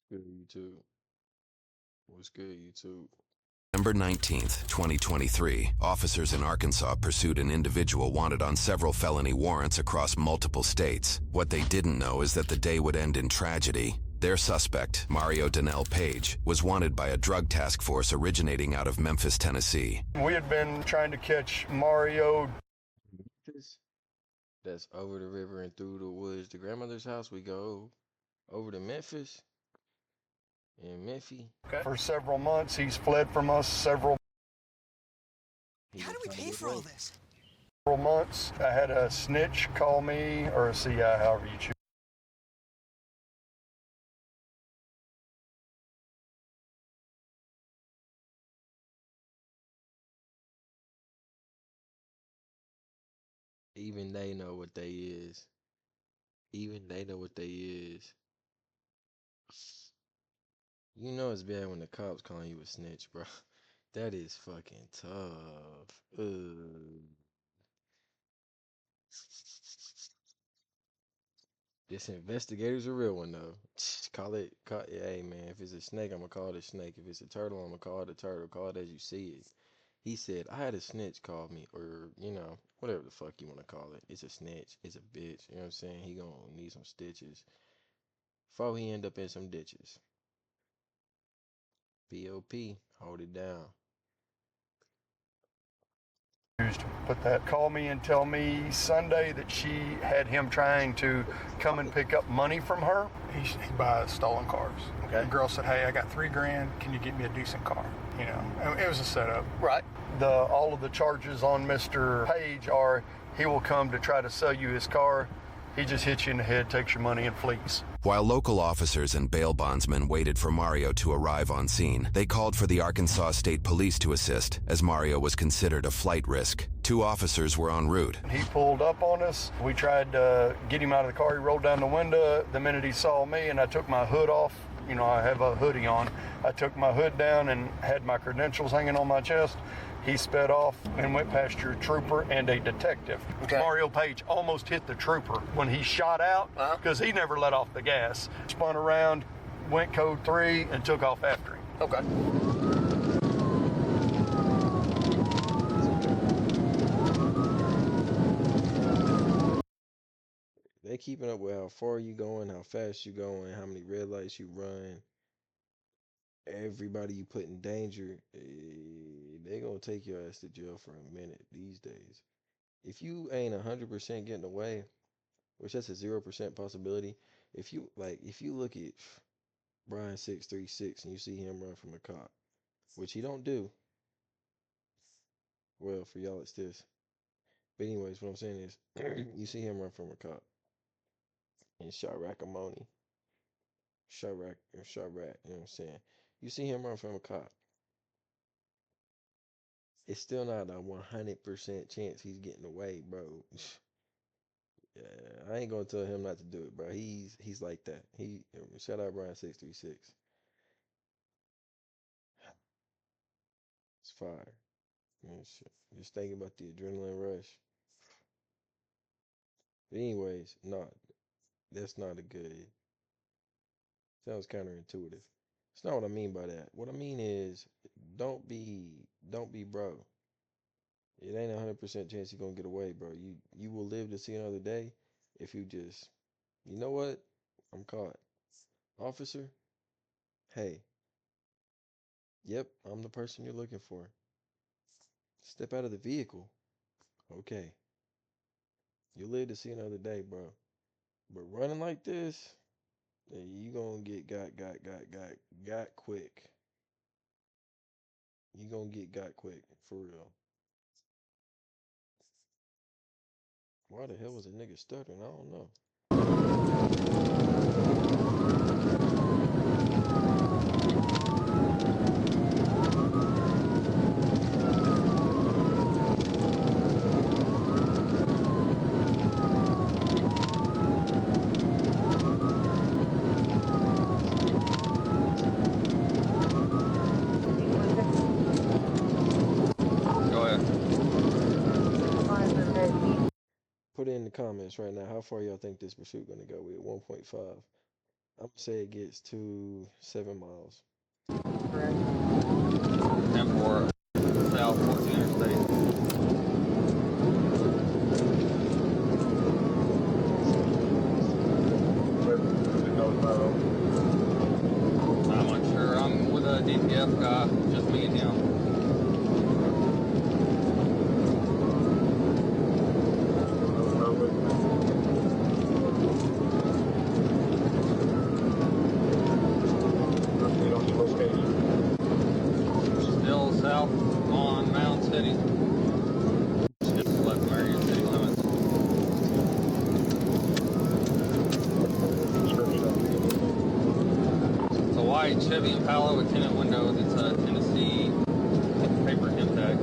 Good YouTube. What's good, YouTube? November 19th, 2023, officers in Arkansas pursued an individual wanted on several felony warrants across multiple states. What they didn't know is that the day would end in tragedy. Their suspect, Mario Donnell Page, was wanted by a drug task force originating out of Memphis, Tennessee. We had been trying to catch Mario. Memphis? That's over the river and through the woods. The grandmother's house, we go over to Memphis. In Memphis. Okay. For several months. He's fled from us several How do we pay for all this? months. I had a snitch call me, or a CI, however you choose. Even they know what they is. Even they know what they is. You know it's bad when the cops calling you a snitch, bro. That is fucking tough. Ugh. This investigator's a real one though. Hey man, if it's a snake, I'm gonna call it a snake. If it's a turtle, I'm gonna call it a turtle. Call it as you see it. He said, I had a snitch call me, or, whatever the fuck you wanna call it. It's a snitch, it's a bitch, you know what I'm saying? He gonna need some stitches. Before he end up in some ditches. POP, hold it down. Put that. Call me and tell me Sunday that she had him trying to come and pick up money from her. He buys stolen cars. Okay. The girl said, "Hey, I got $3,000. Can you get me a decent car?" You know, it was a setup. Right. All of the charges on Mr. Page are he will come to try to sell you his car. He just hits you in the head, takes your money, and flees. While local officers and bail bondsmen waited for Mario to arrive on scene, they called for the Arkansas State Police to assist, as Mario was considered a flight risk. 2 officers were en route. He pulled up on us. We tried to get him out of the car. He rolled down the window. The minute he saw me, and I took my hood off, I have a hoodie on. I took my hood down and had my credentials hanging on my chest. He sped off and went past your trooper and a detective. Okay. Mario Page almost hit the trooper when he shot out because he never let off the gas. Spun around, went code 3, and took off after him. Okay. They keeping up with how far you going, how fast you going, how many red lights you run. Everybody you put in danger, they gonna take your ass to jail for a minute these days. If you ain't 100% getting away, which that's a 0% possibility. If you look at Brian 636 and you see him run from a cop, which he don't do. Well, for y'all it's this. But anyways, what I'm saying is, you see him run from a cop in Chirac-a-Moni. Chirac, you know what I'm saying? You see him run from a cop. It's still not a 100% chance he's getting away, bro. Yeah, I ain't gonna tell him not to do it, bro. He's like that. Shout out Brian 636. It's fire. Just thinking about the adrenaline rush. But anyways, that's not a good. Sounds counterintuitive. It's not what I mean by that. What I mean is, don't be bro. It ain't 100% chance you're gonna get away, bro. You will live to see another day if you just, you know what? I'm caught. Officer, hey, yep, I'm the person you're looking for. Step out of the vehicle. Okay. You'll live to see another day, bro. But running like this, you gonna get got quick. You gonna get got quick, for real. Why the hell was a nigga stuttering? I don't know. Put it in the comments right now. How far y'all think this pursuit gonna go with 1.5? I'm gonna say it gets to 7 miles. Correct. 10-4 South 14 Interstate. I'm not sure. I'm with a DPF guy, just me and him. Still south on Mound City. Just left Marion city limits. It's a white Chevy Impala with tinted windows. It's a Tennessee paper him tag.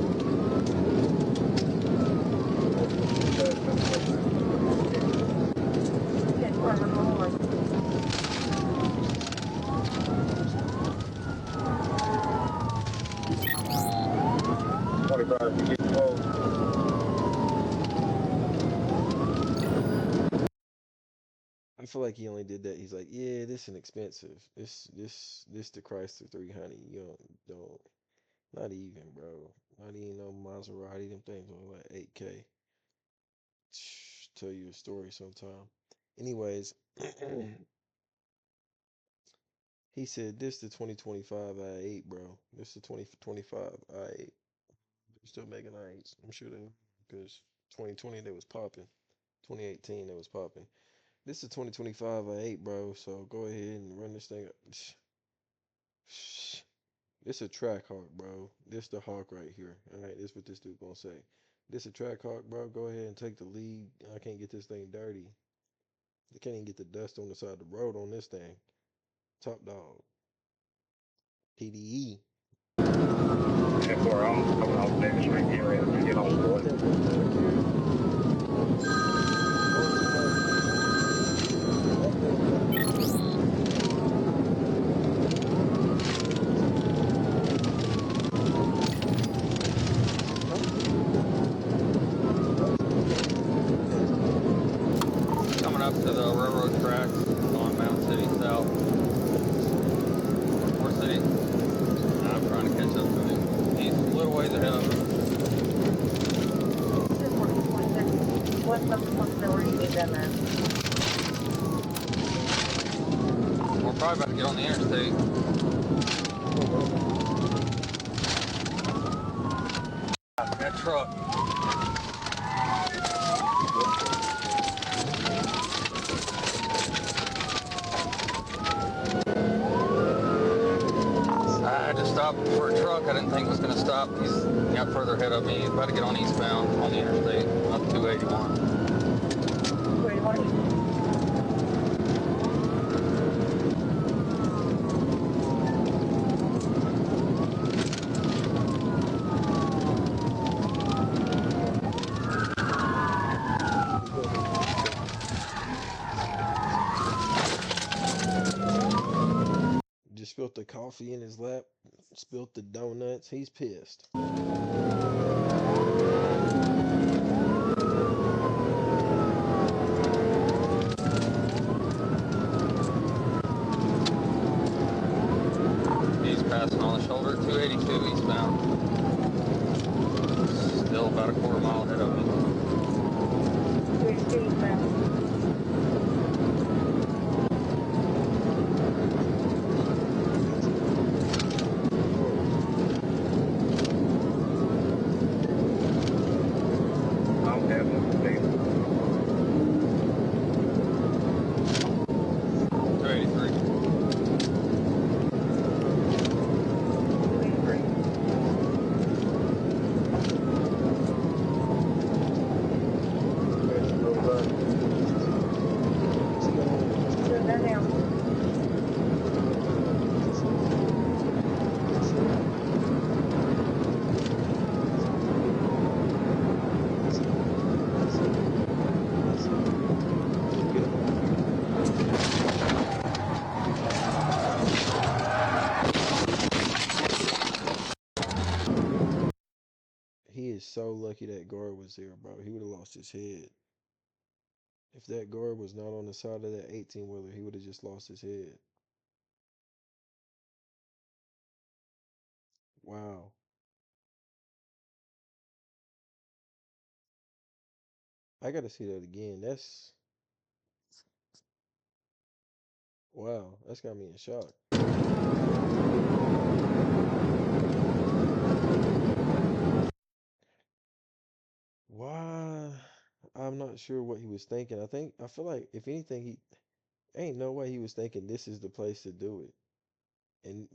I feel like he only did that. He's like, yeah, this is expensive. This the Chrysler 300. You don't, not even, bro. Not even no Maserati. Them things only like 8K. Tell you a story sometime. Anyways, he said this the 2025 I8, bro. This the 2025 I8. They're still making I8s. I'm sure they, because 2020 they was popping. 2018 they was popping. This is 2025 I8, bro. So go ahead and run this thing up. This a track hawk, bro. This the hawk right here. All right, this what this dude gonna say. This a track hawk, bro. Go ahead and take the lead. I can't get this thing dirty. I can't even get the dust on the side of the road on this thing. Top dog. PDE. Therefore, I'm coming off Davis Street here and we get on board. Coming up to the railroad tracks on Mound City South. Moore City. I'm trying to catch up to him. He's a little ways ahead of me. What's the where you need them at? We're probably about to get on the interstate. That truck. I had to stop for a truck. I didn't think it was going to stop. He's got further ahead of me. He's about to get on eastbound on the interstate, up 281. Where you want to Just spilled the coffee in his lap. Spilled the donuts. He's pissed. He's passing on the shoulder, 282 eastbound. Still about a quarter mile ahead of me. I'm definitely 283. He is so lucky that guard was there, bro. He would have lost his head. If that guard was not on the side of that 18-wheeler, he would have just lost his head. Wow. I gotta see that again. That's wow. That's got me in shock. Why? I'm not sure what he was thinking. I feel like if anything, he ain't no way he was thinking this is the place to do it. And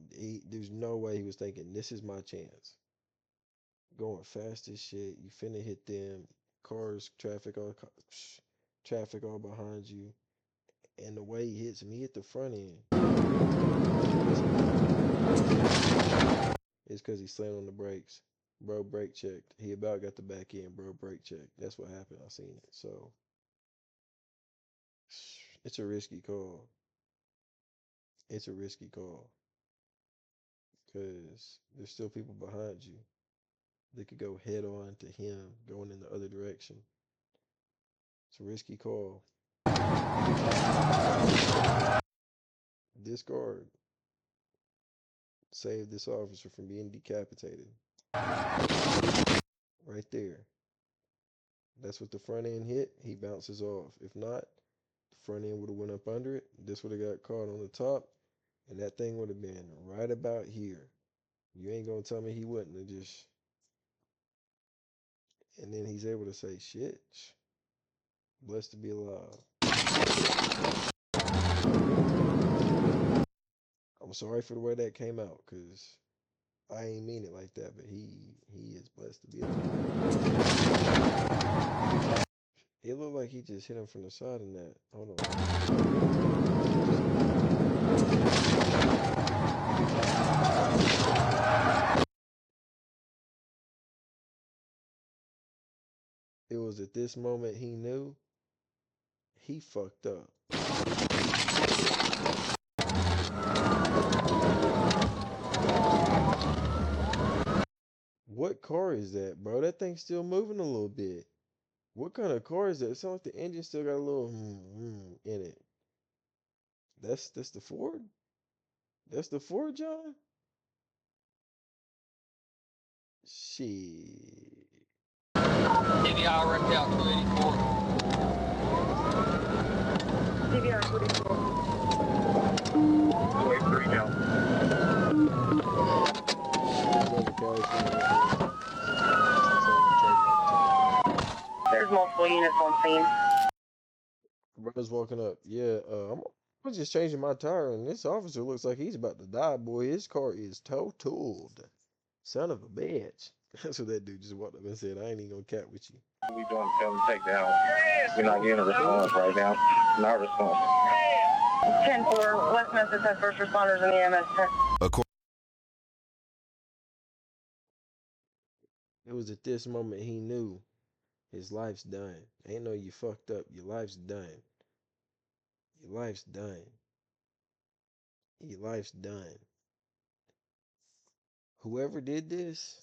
there's no way he was thinking this is my chance. Going fast as shit. You finna hit them cars, traffic all behind you. And the way he hits him, he hit the front end. It's because he slammed on the brakes. Bro brake checked. He about got the back end. Bro brake checked. That's what happened. I seen it. So it's a risky call. It's a risky call because there's still people behind you. They could go head on to him going in the other direction. It's a risky call. This guard saved this officer from being decapitated. Right there. That's what the front end hit. He bounces off. If not, the front end would have went up under it. This would have got caught on the top, and that thing would have been right about here. You ain't gonna tell me he wouldn't have just. And then he's able to say, "Shit, blessed to be alive." I'm sorry for the way that came out, cause I ain't mean it like that, but he is blessed to be alive. It looked like he just hit him from the side in that. Hold on. It was at this moment he knew he fucked up. What car is that, bro? That thing's still moving a little bit. What kind of car is that? It sounds like the engine still got a little in it. That's the Ford? That's the Ford, John? Shit. DVI wrecked out 284. DVR 44. 283 now. There's multiple units on scene. Brother's walking up. Yeah, I'm just changing my tire, and this officer looks like he's about to die, boy. His car is totaled. Son of a bitch. That's what that dude just walked up and said. I ain't even gonna cat with you. We doing tell them take down. We're not getting a response right now. Not a response. 10-4, West Memphis has first responders in the EMS tent. It was at this moment he knew his life's done. Ain't no you fucked up. Your life's done. Your life's done. Your life's done. Whoever did this,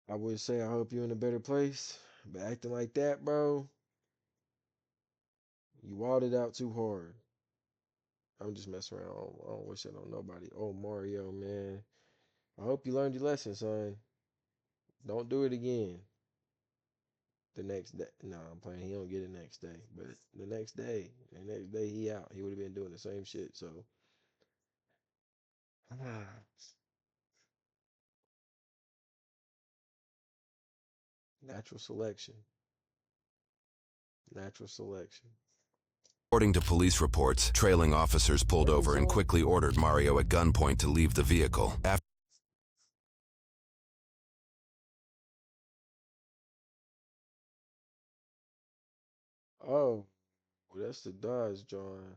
I would say I hope you're in a better place. But acting like that, bro, you walled it out too hard. I'm just messing around. I don't wish that on nobody. Oh, Mario, man. I hope you learned your lesson, son. Don't do it again. The next day. No, I'm playing. He don't get it next day. But the next day he out. He would have been doing the same shit. So natural selection. Natural selection. According to police reports, trailing officers pulled over and quickly ordered Mario at gunpoint to leave the vehicle. Oh, that's the Dodge, John.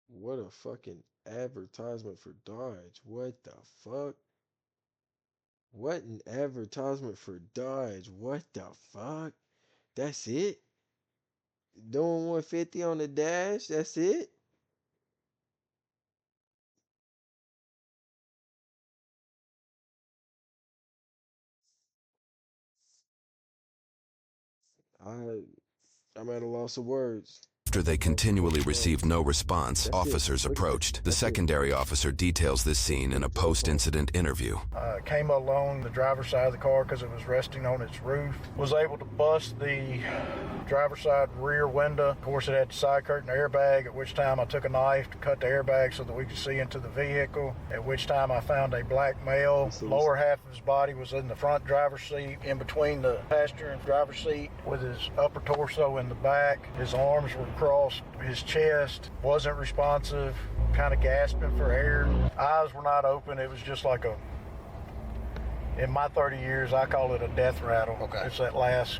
What a fucking advertisement for Dodge. What the fuck? What an advertisement for Dodge. What the fuck? That's it? Doing 150 on the dash? That's it? I'm at a loss of words. After they continually received no response, officers approached. The secondary officer details this scene in a post-incident interview. Came along the driver's side of the car because it was resting on its roof. Was able to bust the driver's side rear window. Of course, it had the side curtain airbag, at which time I took a knife to cut the airbag so that we could see into the vehicle, at which time I found a black male. Lower half of his body was in the front driver's seat, in between the passenger and driver's seat, with his upper torso in the back. His arms were crossed. His chest wasn't responsive, kind of gasping for air. Eyes were not open. It was just like in my 30 years, I call it a death rattle. Okay. It's that last.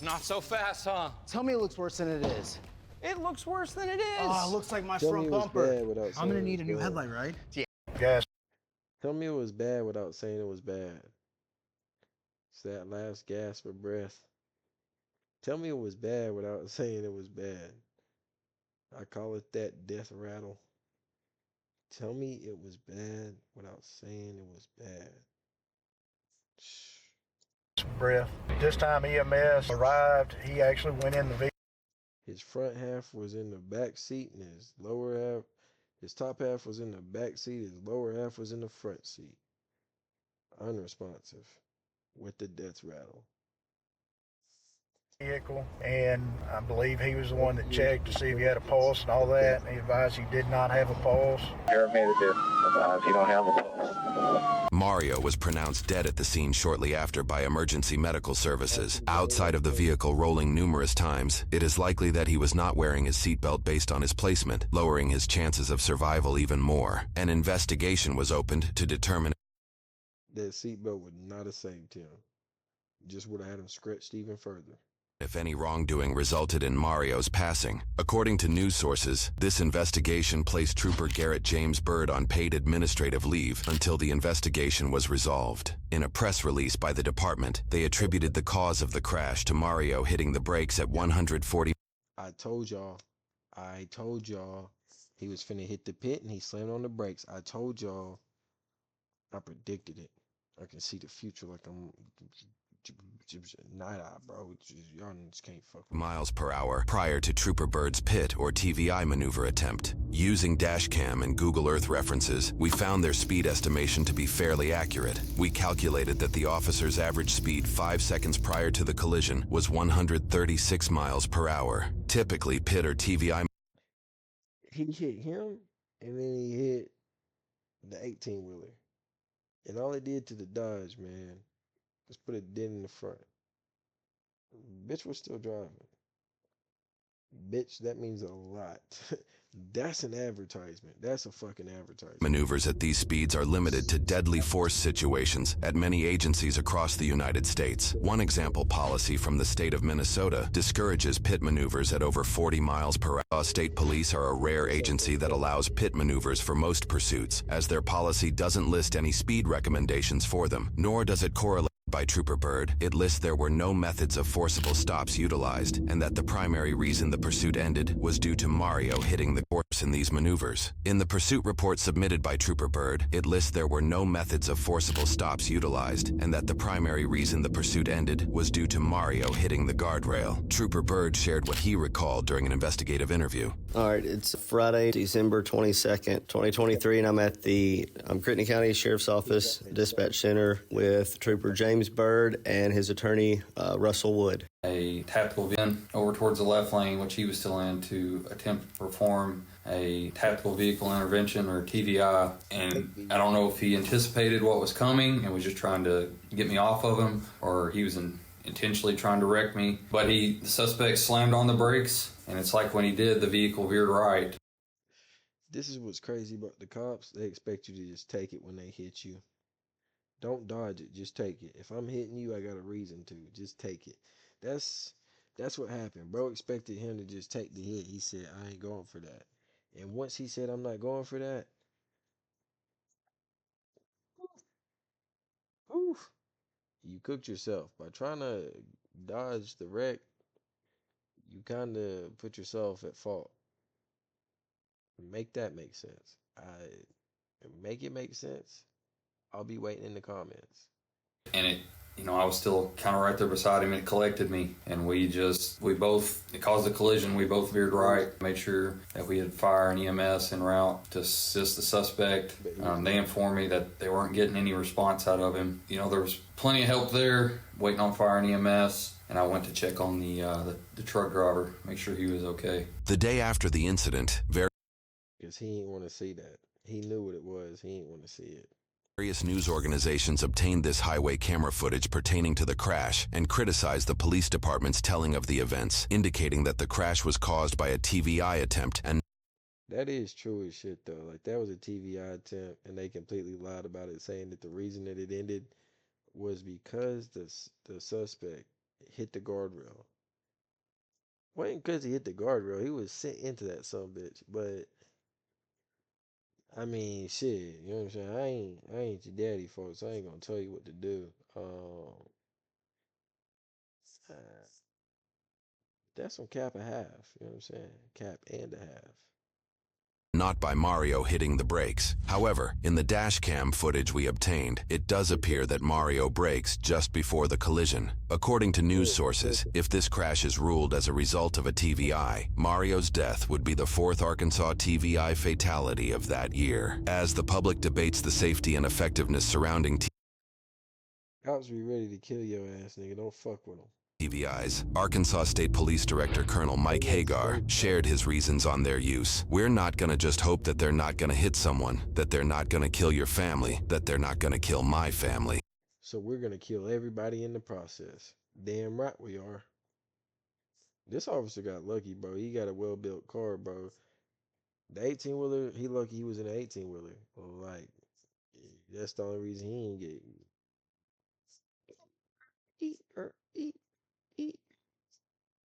Not so fast, huh? Tell me it looks worse than it is. It looks worse than it is. Oh, it looks like my Tell me front it was bumper. bad without I'm gonna saying it need a was new bad. headlight, right? Yeah. Gas. Tell me it was bad without saying it was bad. It's that last gasp of breath. Tell me it was bad without saying it was bad. I call it that death rattle. Tell me it was bad without saying it was bad. Breath. This time EMS arrived. He actually went in the vehicle. His front half was in the back seat and his top half was in the back seat, his lower half was in the front seat. Unresponsive with the death rattle. Vehicle, and I believe he was the one that checked to see if he had a pulse and all that. He advised he did not have a pulse. If you don't have a pulse. Mario was pronounced dead at the scene shortly after by emergency medical services. Outside of the vehicle rolling numerous times, it is likely that he was not wearing his seatbelt based on his placement, lowering his chances of survival even more. An investigation was opened to determine That seatbelt would not have saved him. Just would have had him stretched even further. if any wrongdoing resulted in Mario's passing. According to news sources, this investigation placed Trooper Garrett James Byrd on paid administrative leave until the investigation was resolved. In a press release by the department, they attributed the cause of the crash to Mario hitting the brakes at 140. I told y'all he was finna hit the pit and he slammed on the brakes. I told y'all. I predicted it. I can see the future like I'm night eye, bro. Y'all just can't fuck with me. Miles per hour prior to Trooper Bird's pit or TVI maneuver attempt. Using dashcam and Google Earth references, we found their speed estimation to be fairly accurate. We calculated that the officer's average speed 5 seconds prior to the collision was 136 miles per hour. Typically, pit or TVI. He hit him and then he hit the 18-wheeler. And all it did to the Dodge, man, was put a dent in the front. Bitch was still driving. Bitch, that means a lot. That's an advertisement. That's a fucking advertisement. Maneuvers at these speeds are limited to deadly force situations at many agencies across the United States. One example policy from the state of Minnesota discourages pit maneuvers at over 40 miles per hour. State police are a rare agency that allows pit maneuvers for most pursuits, as their policy doesn't list any speed recommendations for them, nor does it correlate. By Trooper Byrd, it lists there were no methods of forcible stops utilized, and that the primary reason the pursuit ended was due to Mario hitting the course in these maneuvers. In the pursuit report submitted by Trooper Byrd, it lists there were no methods of forcible stops utilized, and that the primary reason the pursuit ended was due to Mario hitting the guardrail. Trooper Byrd shared what he recalled during an investigative interview. All right, it's Friday, December 22nd, 2023, and I'm at the Crittenden County Sheriff's Office Dispatch Center with Trooper James Byrd and his attorney, Russell Wood. A tactical vehicle over towards the left lane, which he was still in, to attempt to perform a tactical vehicle intervention, or TVI. And I don't know if he anticipated what was coming and was just trying to get me off of him, or he was intentionally trying to wreck me. But the suspect slammed on the brakes, and it's like when he did, the vehicle veered right. This is what's crazy about the cops. They expect you to just take it when they hit you. Don't dodge it. Just take it. If I'm hitting you, I got a reason to. Just take it. That's what happened. Bro expected him to just take the hit. He said, I ain't going for that. And once he said, I'm not going for that, whew, you cooked yourself. By trying to dodge the wreck, you kind of put yourself at fault. Make that make sense. Make it make sense. I'll be waiting in the comments. And I was still kind of right there beside him, and it collected me. And it caused a collision. We both veered right, made sure that we had fire and EMS en route to assist the suspect. They informed me that they weren't getting any response out of him. There was plenty of help there, waiting on fire and EMS. And I went to check on the truck driver, make sure he was okay. The day after the incident, Because he didn't want to see that. He knew what it was. He didn't want to see it. various news organizations obtained this highway camera footage pertaining to the crash and criticized the police department's telling of the events, indicating that the crash was caused by a TVI attempt and That is true as shit, though. Like, that was a TVI attempt, and they completely lied about it, saying that the reason that it ended was because the suspect hit the guardrail. Wasn't because he hit the guardrail. He was sent into that son bitch. But I mean, shit. You know what I'm saying? I ain't your daddy, folks. I ain't gonna tell you what to do. Uh, that's some cap a half. You know what I'm saying? Cap and a half. not by Mario hitting the brakes. However, in the dash cam footage we obtained, it does appear that Mario brakes just before the collision. According to news sources, if this crash is ruled as a result of a TVI, Mario's death would be the fourth Arkansas TVI fatality of that year. As the public debates the safety and effectiveness surrounding Cops be ready to kill your ass, nigga. Don't fuck with them. TVIs, Arkansas State Police Director Colonel Mike Hagar shared his reasons on their use. We're not gonna just hope that they're not gonna hit someone, that they're not gonna kill your family, that they're not gonna kill my family. So we're gonna kill everybody in the process. Damn right we are. This officer got lucky, bro. He got a well-built car, bro. The 18-wheeler, he lucky he was in an 18-wheeler. Like, that's the only reason he ain't get eat.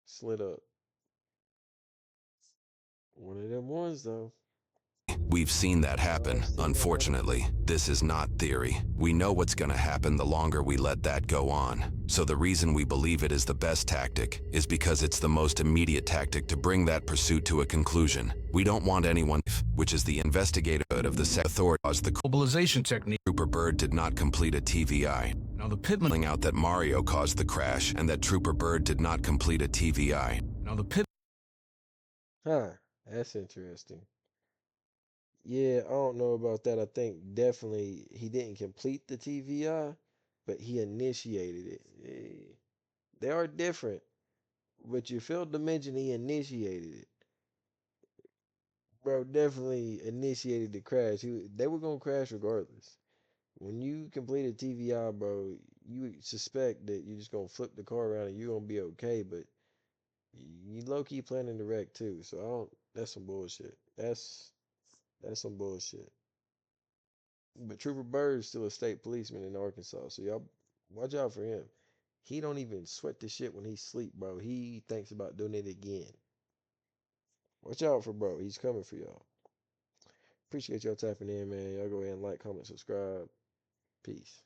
Slid up. One of them ones, though. We've seen that happen, unfortunately. This is not theory. We know what's gonna happen the longer we let that go on. So the reason we believe it is the best tactic is because it's the most immediate tactic to bring that pursuit to a conclusion. We don't want anyone, which is the investigative of the authorities, the mobilization technique. Trooper Bird did not complete a TVI. Now the pitman out that Mario caused the crash and that Trooper Bird did not complete a TVI. Now the pit. Huh, that's interesting. Yeah, I don't know about that. I think definitely he didn't complete the TVI, but he initiated it. They are different, but you failed to mention he initiated it. Bro, definitely initiated the crash. They were gonna crash regardless. When you complete a TVI, bro, you suspect that you're just gonna flip the car around and you're gonna be okay, but you low key planning the wreck too. So I don't. That's some bullshit. That's some bullshit. But Trooper Bird's still a state policeman in Arkansas, so y'all watch out for him. He don't even sweat the shit when he sleep, bro. He thinks about doing it again. Watch out for bro. He's coming for y'all. Appreciate y'all tapping in, man. Y'all go ahead and like, comment, subscribe. Peace.